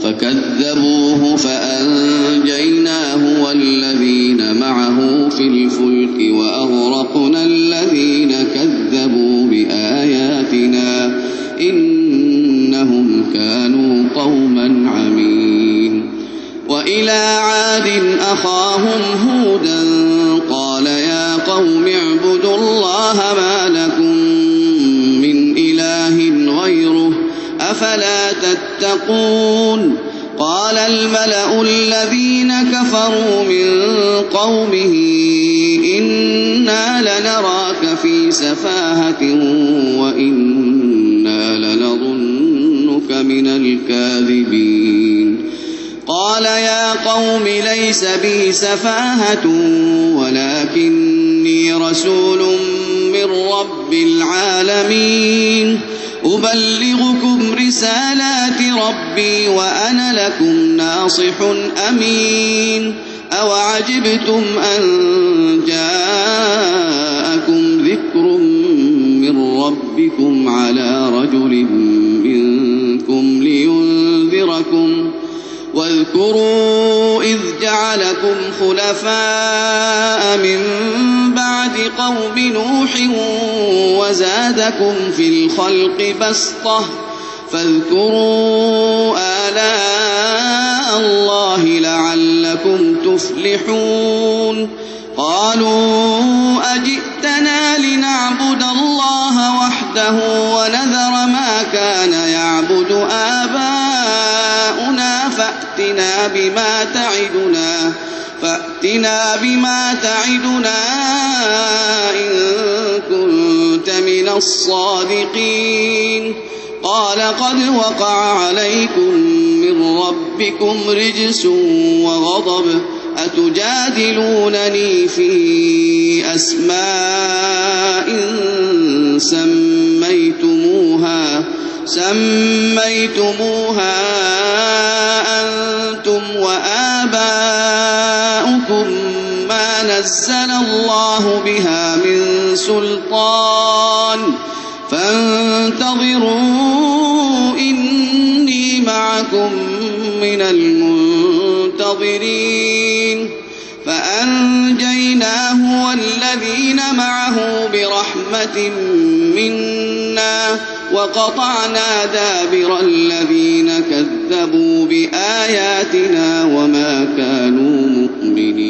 فكذبوه فأنجيناه والذين معه في الفلك وأغرقنا الذين كذبوا بآياتنا إنهم كانوا قوما عمين. وإلى عاد أخاهم هودا قال يا قوم اعبدوا الله ما لكم من إله غيره أفلا تتقون. قال الملأ الذين كفروا من قومه إنا لنراك في سفاهة وإنا لنظنك من الكاذبين. قال يا قوم ليس بي سفاهة ولكني رسول من رب العالمين أبلغكم رسالات ربي وأنا لكم ناصح أمين. أوعجبتم أن جاءكم ذكر من ربكم على رجل منكم لينذركم واذكروا إذ جعلكم خلفاء من بعد قوم نوح وزادكم في الخلق بسطة فاذكروا آلاء الله لعلكم تفلحون. قالوا أجئتنا لنعبد الله وحده ونذر ما كان يعبد آباؤنا فأتنا بما تعدنا إن كنت من الصادقين. قال قد وقع عليكم من ربكم رجس وغضب أتجادلونني في أسماء سميتموها أنتم وآباؤكم ما نزل الله بها من سلطان فانتظروا إني معكم من المنتظرين. فأنجيناه والذين معه برحمة منا وقطعنا دابر الذين كذبوا بآياتنا وما كانوا مؤمنين.